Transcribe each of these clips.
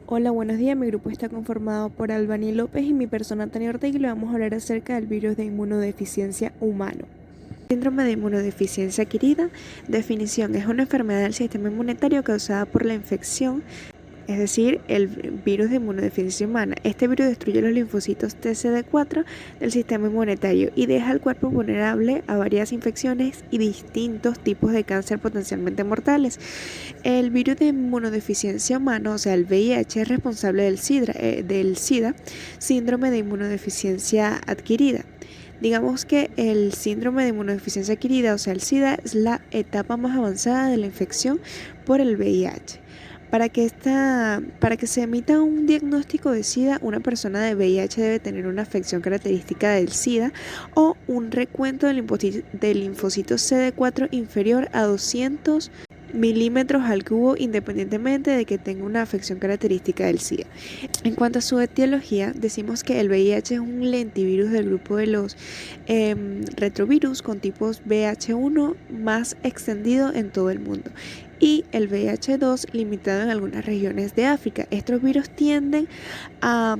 Hola, buenos días. Mi grupo está conformado por Albany López y mi persona Tania Ortega y le vamos a hablar acerca del virus de inmunodeficiencia humano. Síndrome de inmunodeficiencia adquirida, definición, es una enfermedad del sistema inmunitario causada por la infección, es decir, el virus de inmunodeficiencia humana. Este virus destruye los linfocitos TCD4 del sistema inmunitario y deja al cuerpo vulnerable a varias infecciones y distintos tipos de cáncer potencialmente mortales. El virus de inmunodeficiencia humana, o sea, el VIH, es responsable del SIDA, síndrome de inmunodeficiencia adquirida. Digamos que el síndrome de inmunodeficiencia adquirida, o sea, el SIDA, es la etapa más avanzada de la infección por el VIH. Para que se emita un diagnóstico de SIDA, una persona de VIH debe tener una afección característica del SIDA o un recuento del linfocito CD4 inferior a 200 milímetros al cubo, independientemente de que tenga una afección característica del SIDA. En cuanto a su etiología, decimos que el VIH es un lentivirus del grupo de los retrovirus con tipos VH1 más extendido en todo el mundo y el VIH2 limitado en algunas regiones de África. Estos virus tienden a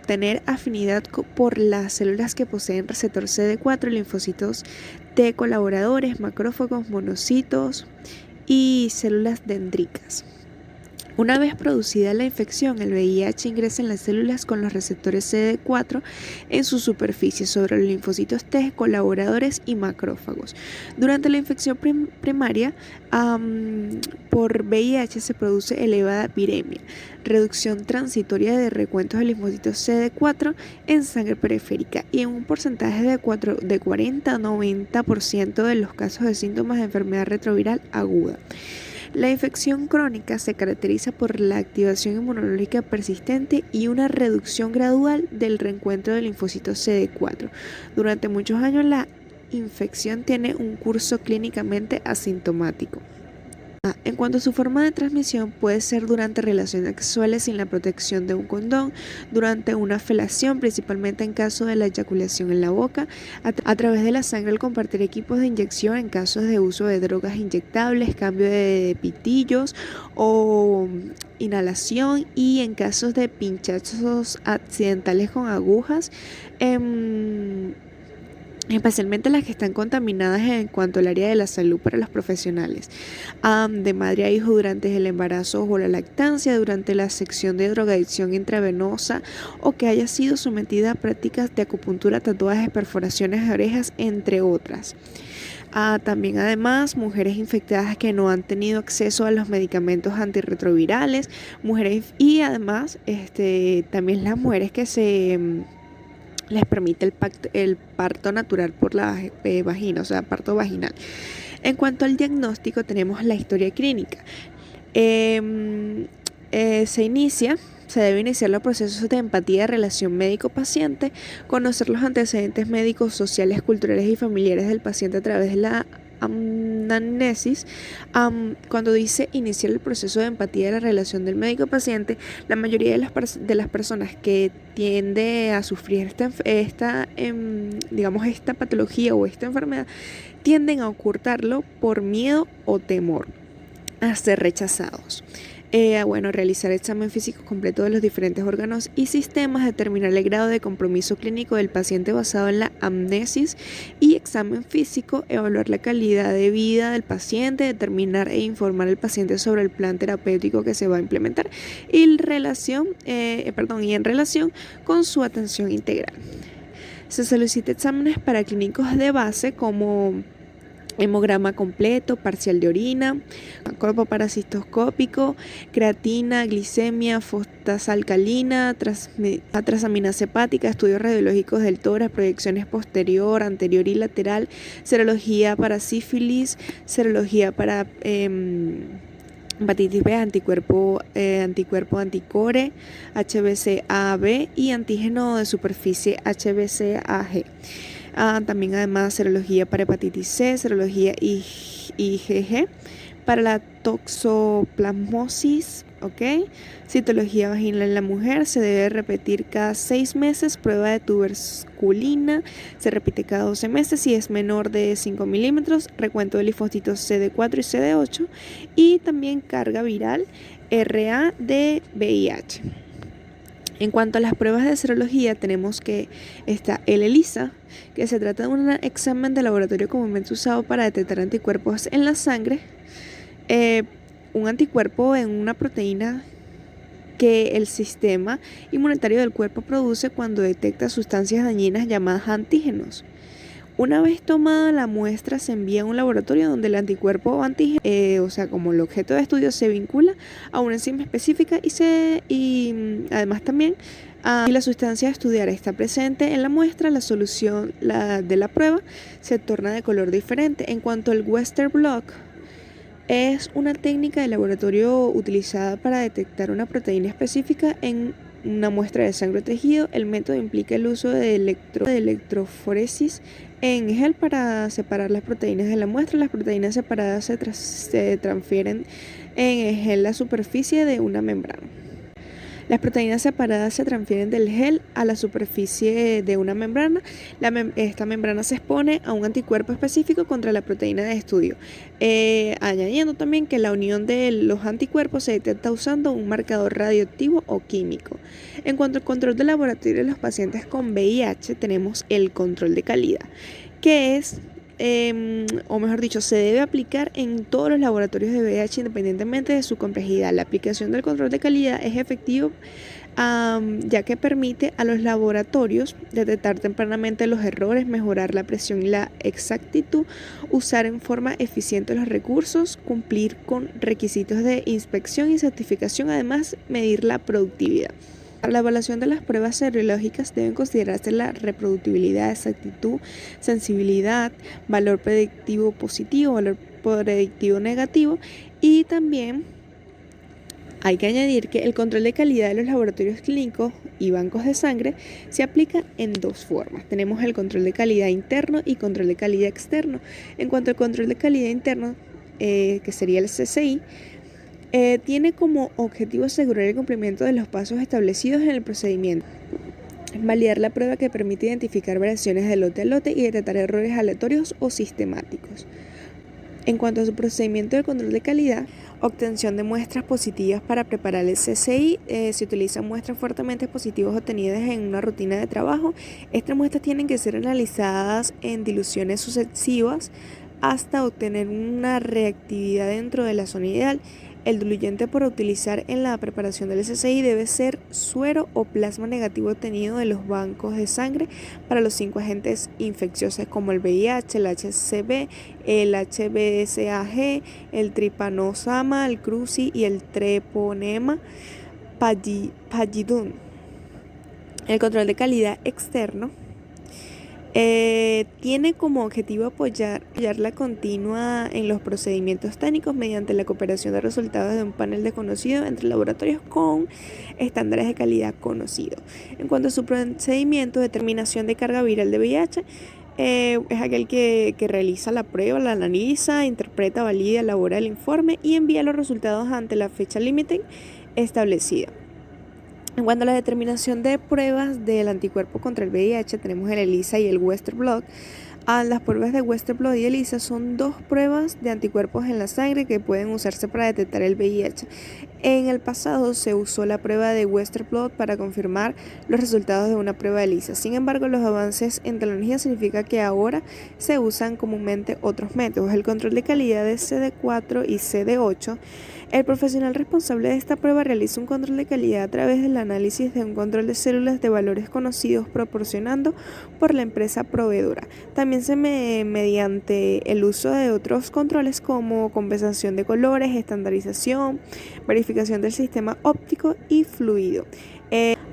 tener afinidad por las células que poseen receptor CD4, linfocitos T colaboradores, macrófagos, monocitos y células dendríticas. Una vez producida la infección, el VIH ingresa en las células con los receptores CD4 en su superficie sobre los linfocitos T, colaboradores y macrófagos. Durante la infección primaria por VIH se produce elevada viremia, reducción transitoria de recuentos de linfocitos CD4 en sangre periférica y en un porcentaje de 40 a 90% de los casos de síntomas de enfermedad retroviral aguda. La infección crónica se caracteriza por la activación inmunológica persistente y una reducción gradual del reencuentro de linfocitos CD4. Durante muchos años la infección tiene un curso clínicamente asintomático. En cuanto a su forma de transmisión, puede ser durante relaciones sexuales sin la protección de un condón, durante una felación, principalmente en caso de la eyaculación en la boca, a través de la sangre al compartir equipos de inyección en casos de uso de drogas inyectables, cambio de pitillos o inhalación y en casos de pinchazos accidentales con agujas. Especialmente las que están contaminadas en cuanto al área de la salud para los profesionales, de madre a hijo durante el embarazo o la lactancia, durante la sección de drogadicción intravenosa o que haya sido sometida a prácticas de acupuntura, tatuajes, perforaciones de orejas, entre otras. También además mujeres infectadas que no han tenido acceso a los medicamentos antirretrovirales, mujeres y además también las mujeres que les permite el parto natural por la vagina, o sea, parto vaginal. En cuanto al diagnóstico, tenemos la historia clínica. Se debe iniciar los procesos de empatía de relación médico-paciente, conocer los antecedentes médicos, sociales, culturales y familiares del paciente a través de la anamnesis. Cuando dice iniciar el proceso de empatía de la relación del médico-paciente, la mayoría de las personas que tiende a sufrir esta patología o esta enfermedad tienden a ocultarlo por miedo o temor a ser rechazados. Realizar examen físico completo de los diferentes órganos y sistemas, determinar el grado de compromiso clínico del paciente basado en la amnesis y examen físico, evaluar la calidad de vida del paciente, determinar e informar al paciente sobre el plan terapéutico que se va a implementar y en relación con su atención integral. Se solicita exámenes paraclínicos de base como hemograma completo, parcial de orina, cuerpo parasitoscópico, creatina, glicemia, fosfatasa alcalina, transaminasa hepática, estudios radiológicos del tórax, proyecciones posterior, anterior y lateral, serología para sífilis, serología para hepatitis B, anticuerpo anticore, HBsAg y antígeno de superficie HBsAg. También además serología para hepatitis C, serología IgG para la toxoplasmosis, citología vaginal en la mujer, se debe repetir cada 6 meses, prueba de tuberculina, se repite cada 12 meses si es menor de 5 milímetros, recuento de linfocitos CD4 y CD8 y también carga viral RA de VIH. En cuanto a las pruebas de serología, tenemos que está el ELISA, que se trata de un examen de laboratorio comúnmente usado para detectar anticuerpos en la sangre. Un anticuerpo en una proteína que el sistema inmunitario del cuerpo produce cuando detecta sustancias dañinas llamadas antígenos. Una vez tomada la muestra, se envía a un laboratorio donde el anticuerpo o antígeno, como el objeto de estudio, se vincula a una enzima específica y además también, si la sustancia a estudiar está presente en la muestra, la solución de la prueba se torna de color diferente. En cuanto al Western blot, es una técnica de laboratorio utilizada para detectar una proteína específica en una muestra de sangre o tejido. El método implica el uso de electroforesis en gel para separar las proteínas de la muestra. Las proteínas separadas se transfieren en gel a la superficie de una membrana. Las proteínas separadas se transfieren del gel a la superficie de una membrana. Esta membrana se expone a un anticuerpo específico contra la proteína de estudio. Añadiendo también que la unión de los anticuerpos se detecta usando un marcador radioactivo o químico. En cuanto al control de laboratorio de los pacientes con VIH, tenemos el control de calidad, que es se debe aplicar en todos los laboratorios de VIH independientemente de su complejidad. La aplicación del control de calidad es efectivo ya que permite a los laboratorios detectar tempranamente los errores, mejorar la presión y la exactitud, usar en forma eficiente los recursos, cumplir con requisitos de inspección y certificación, además medir la productividad. Para la evaluación de las pruebas serológicas deben considerarse la reproducibilidad, exactitud, sensibilidad, valor predictivo positivo, valor predictivo negativo, y también hay que añadir que el control de calidad de los laboratorios clínicos y bancos de sangre se aplica en dos formas. Tenemos el control de calidad interno y control de calidad externo. En cuanto al control de calidad interno, que sería el CCI, tiene como objetivo asegurar el cumplimiento de los pasos establecidos en el procedimiento, validar la prueba que permite identificar variaciones de lote a lote y detectar errores aleatorios o sistemáticos. En cuanto a su procedimiento de control de calidad, obtención de muestras positivas para preparar el CCI, se utilizan muestras fuertemente positivas obtenidas en una rutina de trabajo. Estas muestras tienen que ser analizadas en diluciones sucesivas hasta obtener una reactividad dentro de la zona ideal. El diluyente por utilizar en la preparación del CCI debe ser suero o plasma negativo obtenido de los bancos de sangre para los 5 agentes infecciosos como el VIH, el HCV, el HBsAg, el trypanosoma, el cruci y el treponema pallidum. El control de calidad externo tiene como objetivo apoyar la continua en los procedimientos técnicos mediante la cooperación de resultados de un panel desconocido entre laboratorios con estándares de calidad conocidos. En cuanto a su procedimiento de determinación de carga viral de VIH, es aquel que realiza la prueba, la analiza, interpreta, valida, elabora el informe y envía los resultados ante la fecha límite establecida. En cuanto a la determinación de pruebas del anticuerpo contra el VIH, tenemos el ELISA y el Western blot. Las pruebas de Western blot y ELISA son dos pruebas de anticuerpos en la sangre que pueden usarse para detectar el VIH. En el pasado se usó la prueba de Western blot para confirmar los resultados de una prueba de ELISA. Sin embargo, los avances en tecnología significa que ahora se usan comúnmente otros métodos. El control de calidad de CD4 y CD8. El profesional responsable de esta prueba realiza un control de calidad a través del análisis de un control de células de valores conocidos proporcionando por la empresa proveedora. También mediante el uso de otros controles como compensación de colores, estandarización, verificación del sistema óptico y fluido.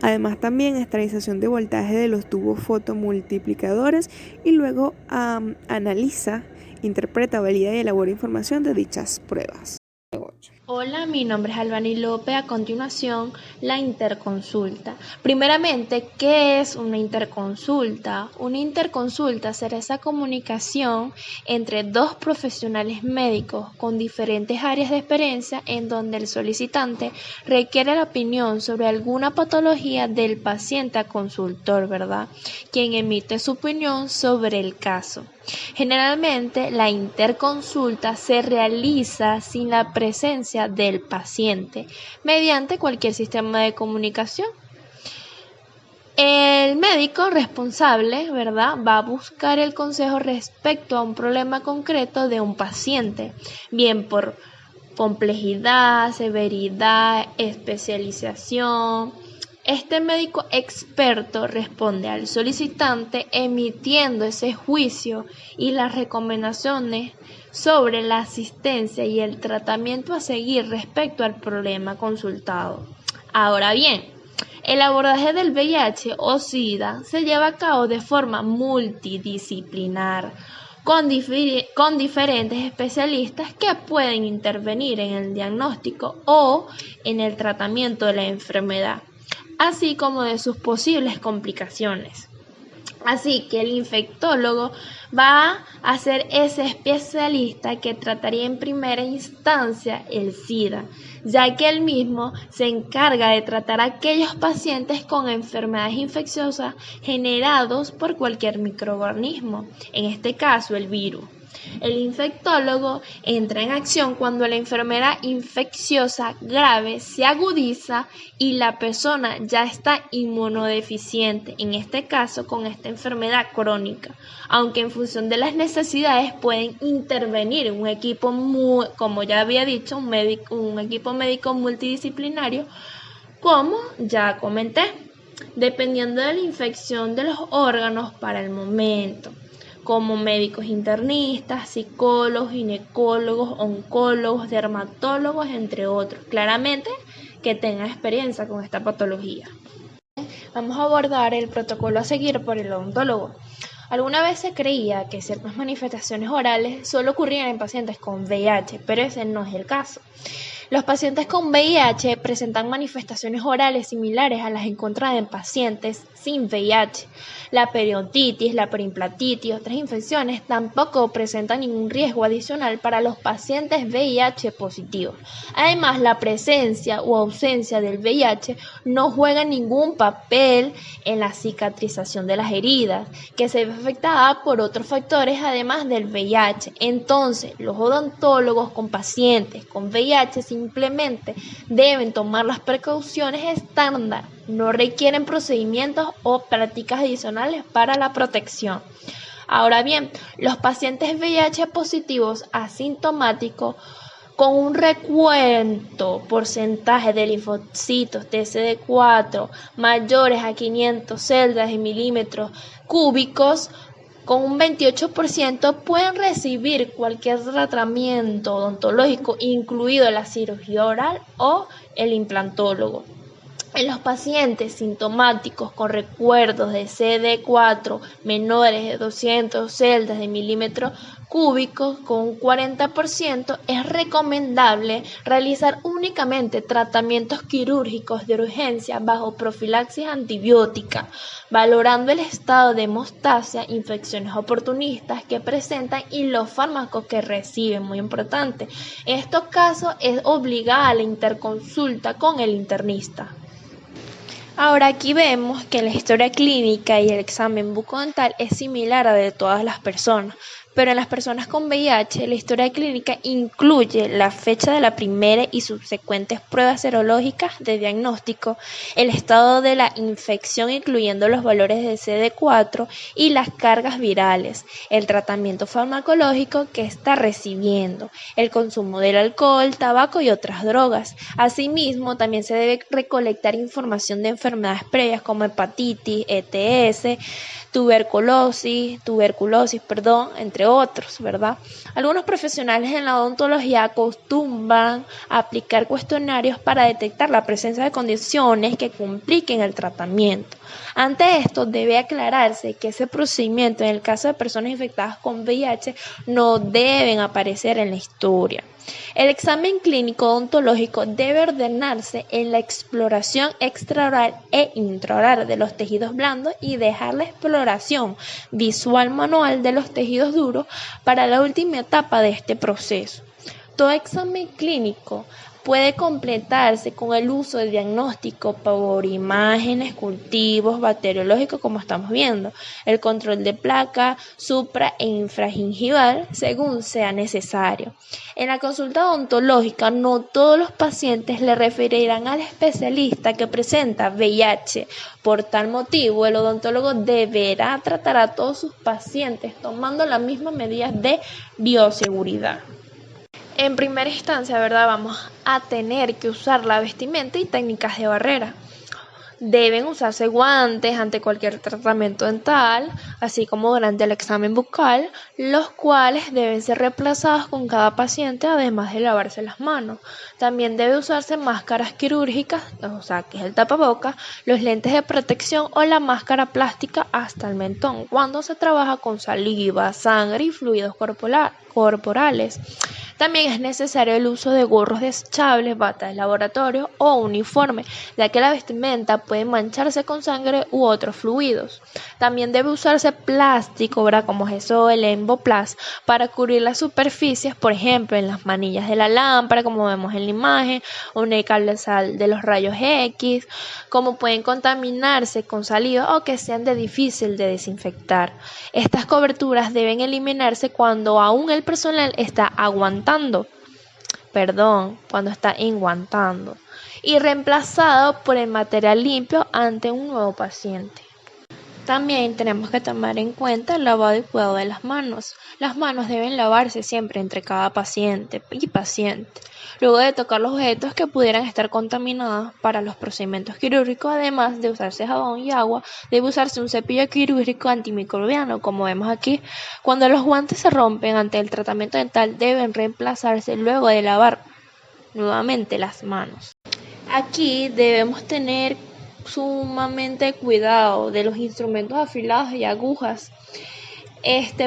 Además también estandarización de voltaje de los tubos fotomultiplicadores y luego analiza, interpreta, valida y elabora información de dichas pruebas. Hola, mi nombre es Albany López. A continuación, la interconsulta. Primeramente, ¿qué es una interconsulta? Una interconsulta será esa comunicación entre dos profesionales médicos con diferentes áreas de experiencia en donde el solicitante requiere la opinión sobre alguna patología del paciente a consultor, ¿verdad? Quien emite su opinión sobre el caso. Generalmente, la interconsulta se realiza sin la presencia del paciente mediante cualquier sistema de comunicación. El médico responsable, ¿verdad?, va a buscar el consejo respecto a un problema concreto de un paciente, bien por complejidad, severidad, especialización. Este médico experto responde al solicitante emitiendo ese juicio y las recomendaciones sobre la asistencia y el tratamiento a seguir respecto al problema consultado. Ahora bien, el abordaje del VIH o SIDA se lleva a cabo de forma multidisciplinar, con diferentes especialistas que pueden intervenir en el diagnóstico o en el tratamiento de la enfermedad, así como de sus posibles complicaciones. Así que el infectólogo va a ser ese especialista que trataría en primera instancia el SIDA, ya que él mismo se encarga de tratar a aquellos pacientes con enfermedades infecciosas generados por cualquier microorganismo, en este caso el virus. El infectólogo entra en acción cuando la enfermedad infecciosa grave se agudiza y la persona ya está inmunodeficiente, en este caso con esta enfermedad crónica, aunque en función de las necesidades pueden intervenir un equipo, como ya había dicho, un equipo médico multidisciplinario, como ya comenté, dependiendo de la infección de los órganos para el momento, como médicos internistas, psicólogos, ginecólogos, oncólogos, dermatólogos, entre otros, claramente que tengan experiencia con esta patología. Vamos a abordar el protocolo a seguir por el odontólogo. Alguna vez se creía que ciertas manifestaciones orales solo ocurrían en pacientes con VIH, pero ese no es el caso. Los pacientes con VIH presentan manifestaciones orales similares a las encontradas en pacientes sin VIH. La periodontitis, la periimplatitis y otras infecciones tampoco presentan ningún riesgo adicional para los pacientes VIH positivos. Además, la presencia o ausencia del VIH no juega ningún papel en la cicatrización de las heridas, que se ve afectada por otros factores además del VIH. Entonces, los odontólogos con pacientes con VIH simplemente deben tomar las precauciones estándar, no requieren procedimientos o prácticas adicionales para la protección. Ahora bien, los pacientes VIH positivos asintomáticos con un recuento porcentaje de linfocitos de CD4 mayores a 500 celdas de milímetros cúbicos, con un 28% pueden recibir cualquier tratamiento odontológico, incluido la cirugía oral o el implantólogo. En los pacientes sintomáticos con recuerdos de CD4 menores de 200 celdas de milímetros cúbicos con un 40%, es recomendable realizar únicamente tratamientos quirúrgicos de urgencia bajo profilaxis antibiótica, valorando el estado de hemostasia, infecciones oportunistas que presentan y los fármacos que reciben, muy importante. En estos casos es obligada la interconsulta con el internista. Ahora aquí vemos que la historia clínica y el examen bucodental es similar a la de todas las personas, pero en las personas con VIH la historia clínica incluye la fecha de la primera y subsecuentes pruebas serológicas de diagnóstico, el estado de la infección incluyendo los valores de CD4 y las cargas virales, el tratamiento farmacológico que está recibiendo, el consumo del alcohol, tabaco y otras drogas. Asimismo, también se debe recolectar información de enfermedades previas como hepatitis, ETS, tuberculosis, entre otros, ¿verdad? Algunos profesionales en la odontología acostumbran a aplicar cuestionarios para detectar la presencia de condiciones que compliquen el tratamiento. Ante esto, debe aclararse que ese procedimiento en el caso de personas infectadas con VIH no deben aparecer en la historia. El examen clínico odontológico debe ordenarse en la exploración extraoral e intraoral de los tejidos blandos y dejar la exploración visual manual de los tejidos duros para la última etapa de este proceso. Todo examen clínico puede completarse con el uso de diagnóstico por imágenes, cultivos, bacteriológicos, como estamos viendo, el control de placa supra e infragingival, según sea necesario. En la consulta odontológica, no todos los pacientes le referirán al especialista que presenta VIH. Por tal motivo, el odontólogo deberá tratar a todos sus pacientes tomando las mismas medidas de bioseguridad. En primera instancia, ¿verdad? Vamos a tener que usar la vestimenta y técnicas de barrera. Deben usarse guantes ante cualquier tratamiento dental, así como durante el examen bucal, los cuales deben ser reemplazados con cada paciente, además de lavarse las manos. También debe usarse máscaras quirúrgicas, o sea, que es el tapabocas, los lentes de protección o la máscara plástica hasta el mentón, cuando se trabaja con saliva, sangre y fluidos corporales. También es necesario el uso de gorros desechables, batas de laboratorio o uniforme, ya que la vestimenta puede mancharse con sangre u otros fluidos. También debe usarse plástico, ¿verdad? Como es eso, el Emboplast, para cubrir las superficies, por ejemplo, en las manillas de la lámpara, como vemos en la imagen, o en el cabezal de los rayos X, como pueden contaminarse con saliva o que sean de difícil de desinfectar. Estas coberturas deben eliminarse cuando aún el personal está cuando está enguantando y reemplazado por el material limpio ante un nuevo paciente. También tenemos que tomar en cuenta el lavado y cuidado de las manos. Las manos deben lavarse siempre entre cada paciente y paciente. Luego de tocar los objetos que pudieran estar contaminados para los procedimientos quirúrgicos, además de usarse jabón y agua, debe usarse un cepillo quirúrgico antimicrobiano, como vemos aquí. Cuando los guantes se rompen ante el tratamiento dental, deben reemplazarse luego de lavar nuevamente las manos. Aquí debemos tener sumamente cuidado de los instrumentos afilados y agujas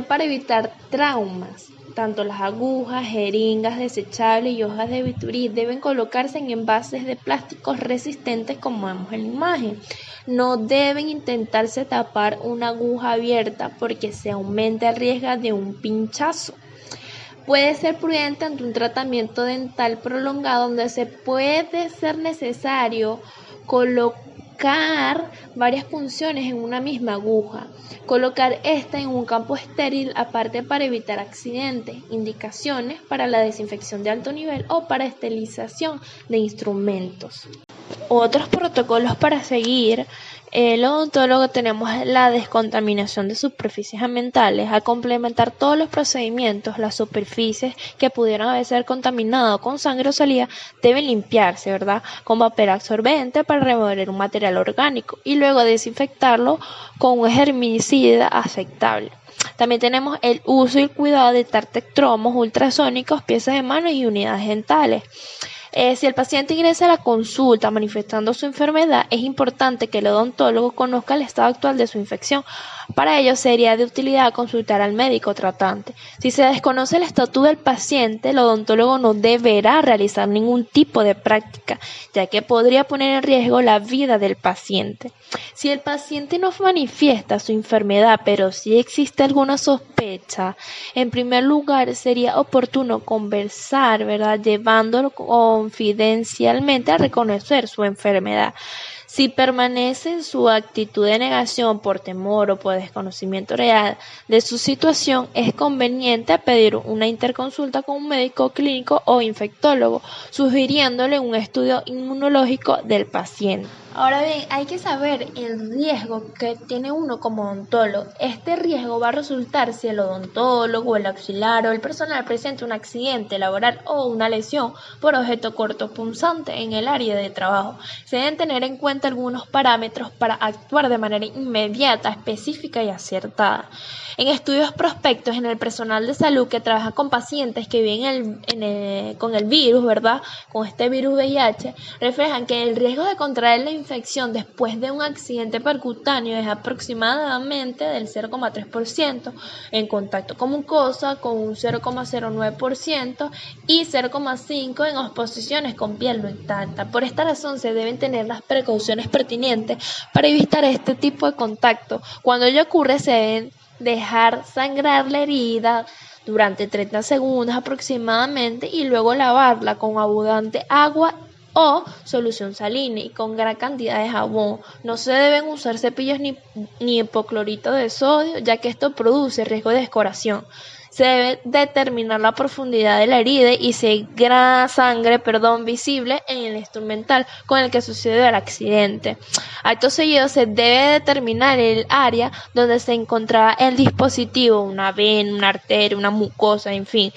para evitar traumas. Tanto las agujas, jeringas desechables y hojas de bisturí deben colocarse en envases de plásticos resistentes, como vemos en la imagen. No deben intentarse tapar una aguja abierta porque se aumenta el riesgo de un pinchazo. Puede ser prudente ante un tratamiento dental prolongado donde puede ser necesario colocar varias punciones en una misma aguja. Colocar esta en un campo estéril aparte para evitar accidentes. Indicaciones para la desinfección de alto nivel o para esterilización de instrumentos. Otros protocolos para seguir. El odontólogo tenemos la descontaminación de superficies ambientales. Al complementar todos los procedimientos, las superficies que pudieran haber sido contaminadas con sangre o saliva deben limpiarse, ¿verdad? Con papel absorbente para remover un material orgánico y luego desinfectarlo con un germicida aceptable. También tenemos el uso y el cuidado de tartectromos ultrasónicos, piezas de manos y unidades dentales. Si el paciente ingresa a la consulta manifestando su enfermedad, es importante que el odontólogo conozca el estado actual de su infección. Para ello sería de utilidad consultar al médico tratante. Si se desconoce el estatus del paciente, el odontólogo no deberá realizar ningún tipo de práctica, ya que podría poner en riesgo la vida del paciente. Si el paciente no manifiesta su enfermedad, pero sí existe alguna sospecha, en primer lugar sería oportuno conversar, ¿verdad? Llevándolo confidencialmente a reconocer su enfermedad. Si permanece en su actitud de negación por temor o por desconocimiento real de su situación, es conveniente pedir una interconsulta con un médico clínico o infectólogo, sugiriéndole un estudio inmunológico del paciente. Ahora bien, hay que saber el riesgo que tiene uno como odontólogo. Este riesgo va a resultar si el odontólogo, el auxiliar o el personal presenta un accidente laboral o una lesión por objeto cortopunzante en el área de trabajo. Se deben tener en cuenta algunos parámetros para actuar de manera inmediata, específica y acertada. En estudios prospectos en el personal de salud que trabaja con pacientes que viven con el virus, ¿verdad? Con este virus VIH, reflejan que el riesgo de contraer la infección después de un accidente percutáneo es aproximadamente del 0,3%, en contacto con mucosa con un 0,09% y 0,5% en exposiciones con piel no intacta. Por esta razón se deben tener las precauciones pertinentes para evitar este tipo de contacto. Cuando ello ocurre se deben dejar sangrar la herida, durante 30 segundos aproximadamente y luego lavarla con abundante agua o solución salina y con gran cantidad de jabón. No se deben usar cepillos ni hipoclorito de sodio, ya que esto produce riesgo de descoloración. Se debe determinar la profundidad de la herida y si hay sangre visible en el instrumental con el que sucedió el accidente. Acto seguido se debe determinar el área donde se encontraba el dispositivo, una vena, una arteria, una mucosa, en fin,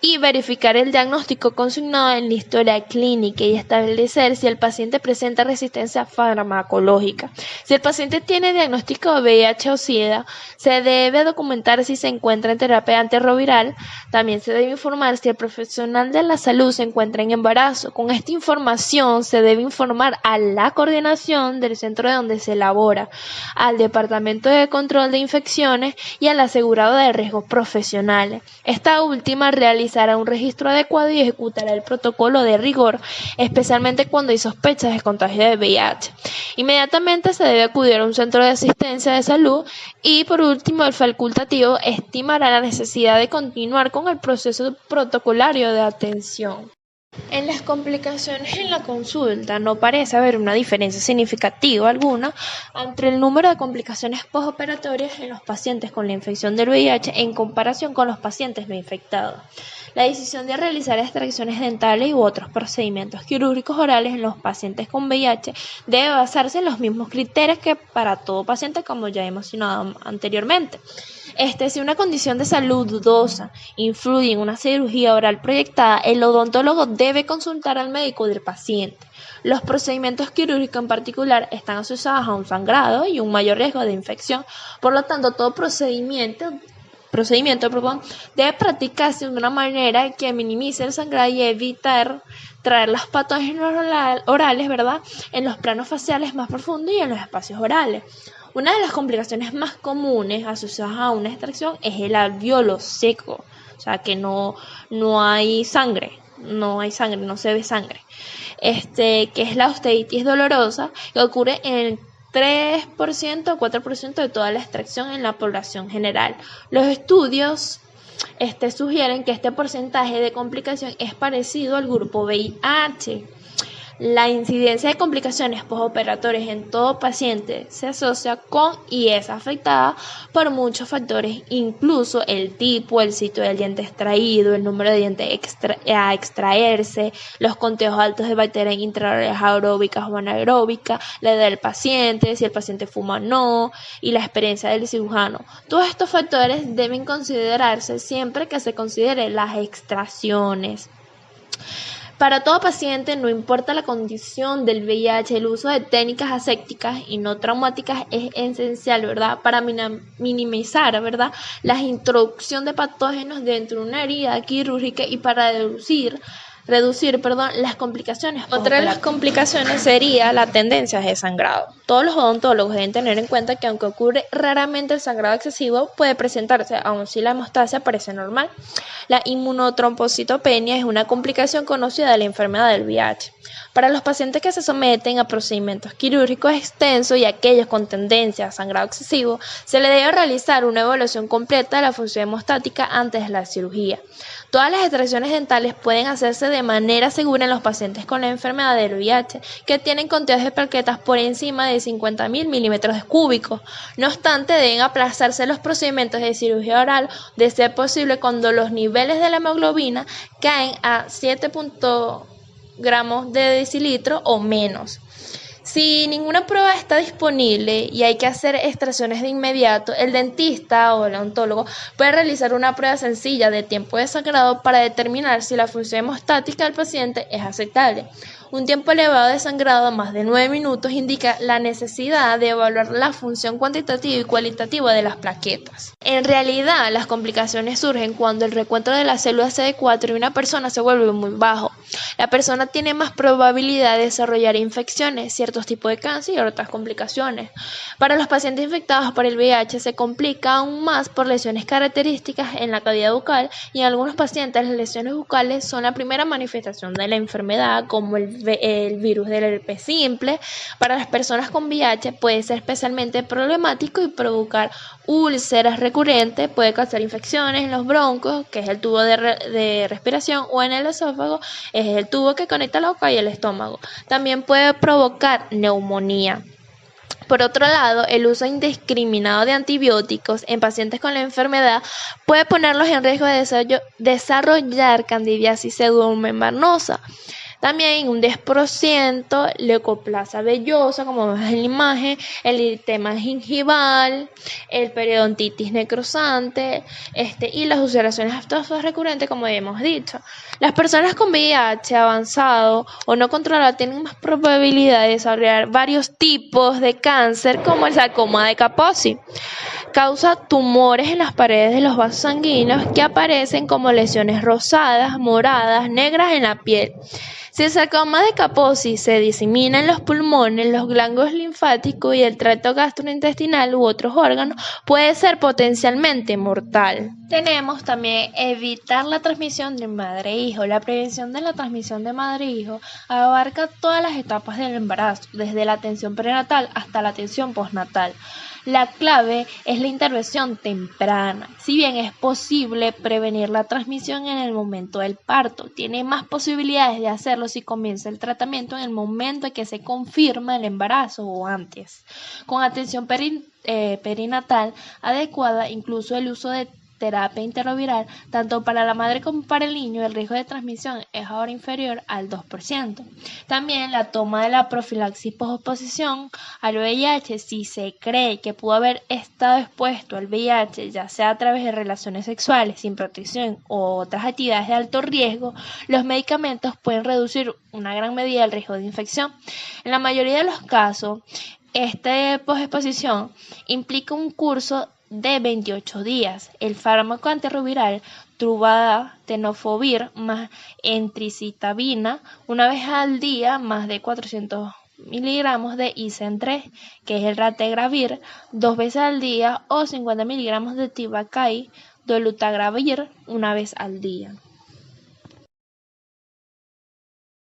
y verificar el diagnóstico consignado en la historia clínica y establecer si el paciente presenta resistencia farmacológica. Si el paciente tiene diagnóstico de VIH o SIDA, se debe documentar si se encuentra en terapia antirretroviral. También se debe informar si el profesional de la salud se encuentra en embarazo. Con esta información se debe informar a la coordinación del centro de donde se elabora, al Departamento de Control de Infecciones y al asegurado de riesgos profesionales. Esta última realizará un registro adecuado y ejecutará el protocolo de rigor, especialmente cuando hay sospechas de contagio de VIH. Inmediatamente se debe acudir a un centro de asistencia de salud y, por último, el facultativo estimará la necesidad de continuar con el proceso protocolario de atención. En las complicaciones en la consulta no parece haber una diferencia significativa alguna entre el número de complicaciones postoperatorias en los pacientes con la infección del VIH en comparación con los pacientes no infectados. La decisión de realizar extracciones dentales u otros procedimientos quirúrgicos orales en los pacientes con VIH debe basarse en los mismos criterios que para todo paciente, como ya hemos mencionado anteriormente. Si una condición de salud dudosa influye en una cirugía oral proyectada, el odontólogo debe consultar al médico del paciente. Los procedimientos quirúrgicos en particular están asociados a un sangrado y un mayor riesgo de infección. Por lo tanto, todo procedimiento debe practicarse de una manera que minimice el sangrado y evitar traer los patógenos orales, en los planos faciales más profundos y en los espacios orales. Una de las complicaciones más comunes asociadas a una extracción es el alvéolo seco, o sea que no hay sangre, no se ve sangre, que es la osteitis dolorosa, que ocurre en el 3% o 4% de toda la extracción en la población general. Los estudios sugieren que este porcentaje de complicación es parecido al grupo VIH. La incidencia de complicaciones postoperatorias en todo paciente se asocia con y es afectada por muchos factores, incluso el tipo, el sitio del diente extraído, el número de dientes a extraerse, los conteos altos de bacterias intraorales aeróbicas o anaeróbicas, la edad del paciente, si el paciente fuma o no, y la experiencia del cirujano. Todos estos factores deben considerarse siempre que se considere las extracciones. Para todo paciente, no importa la condición del VIH, el uso de técnicas asépticas y no traumáticas es esencial, para minimizar, la introducción de patógenos dentro de una herida quirúrgica y para reducir las complicaciones. Otra de las complicaciones sería la tendencia de sangrado. Todos los odontólogos deben tener en cuenta que aunque ocurre raramente el sangrado excesivo, puede presentarse, aun si la hemostasia parece normal. La inmunotrombocitopenia es una complicación conocida de la enfermedad del VIH. Para los pacientes que se someten a procedimientos quirúrgicos extensos y aquellos con tendencia a sangrado excesivo, se le debe realizar una evaluación completa de la función hemostática antes de la cirugía. Todas las extracciones dentales pueden hacerse de manera segura en los pacientes con la enfermedad del VIH que tienen conteos de plaquetas por encima de 50.000 milímetros cúbicos. No obstante, deben aplazarse los procedimientos de cirugía oral de ser posible cuando los niveles de la hemoglobina caen a 7 gramos de decilitro o menos. Si ninguna prueba está disponible y hay que hacer extracciones de inmediato, el dentista o el odontólogo puede realizar una prueba sencilla de tiempo de sangrado para determinar si la función hemostática del paciente es aceptable. Un tiempo elevado de sangrado, más de 9 minutos, indica la necesidad de evaluar la función cuantitativa y cualitativa de las plaquetas. En realidad, las complicaciones surgen cuando el recuento de las células CD4 en una persona se vuelve muy bajo. La persona tiene más probabilidad de desarrollar infecciones, ciertos tipos de cáncer y otras complicaciones. Para los pacientes infectados por el VIH se complica aún más por lesiones características en la cavidad bucal y en algunos pacientes las lesiones bucales son la primera manifestación de la enfermedad, como el el virus del herpes simple. Para las personas con VIH puede ser especialmente problemático y provocar úlceras recurrentes, puede causar infecciones en los broncos, que es el tubo de respiración, o en el esófago, es el tubo que conecta la boca y el estómago. También puede provocar neumonía. Por otro lado, el uso indiscriminado de antibióticos en pacientes con la enfermedad puede ponerlos en riesgo de desarrollar candidiasis pseudomembranosa. También un 10% leucoplasia vellosa, como vemos en la imagen, el eritema gingival, el periodontitis necrosante, y las ulceraciones aftosas recurrentes, como hemos dicho. Las personas con VIH avanzado o no controlado tienen más probabilidad de desarrollar varios tipos de cáncer, como el sarcoma de Kaposi. Causa tumores en las paredes de los vasos sanguíneos que aparecen como lesiones rosadas, moradas, negras en la piel. Si el sarcoma de Kaposi se disemina en los pulmones, los ganglios linfáticos y el tracto gastrointestinal u otros órganos, puede ser potencialmente mortal. Tenemos también evitar la transmisión de madre e hijo. La prevención de la transmisión de madre e hijo abarca todas las etapas del embarazo, desde la atención prenatal hasta la atención postnatal. La clave es la intervención temprana. Si bien es posible prevenir la transmisión en el momento del parto, tiene más posibilidades de hacerlo si comienza el tratamiento en el momento en que se confirma el embarazo o antes. Con atención perinatal adecuada, incluso el uso de terapia antirretroviral, tanto para la madre como para el niño, el riesgo de transmisión es ahora inferior al 2%. También la toma de la profilaxis posexposición al VIH, si se cree que pudo haber estado expuesto al VIH, ya sea a través de relaciones sexuales sin protección o otras actividades de alto riesgo, los medicamentos pueden reducir una gran medida el riesgo de infección. En la mayoría de los casos, posexposición implica un curso de 28 días. El fármaco antirretroviral Truvada, tenofovir más entricitabina, una vez al día, más de 400 miligramos de ISEN 3, que es el rategravir, 2 veces al día, o 50 miligramos de tibacay, dolutegravir, una vez al día.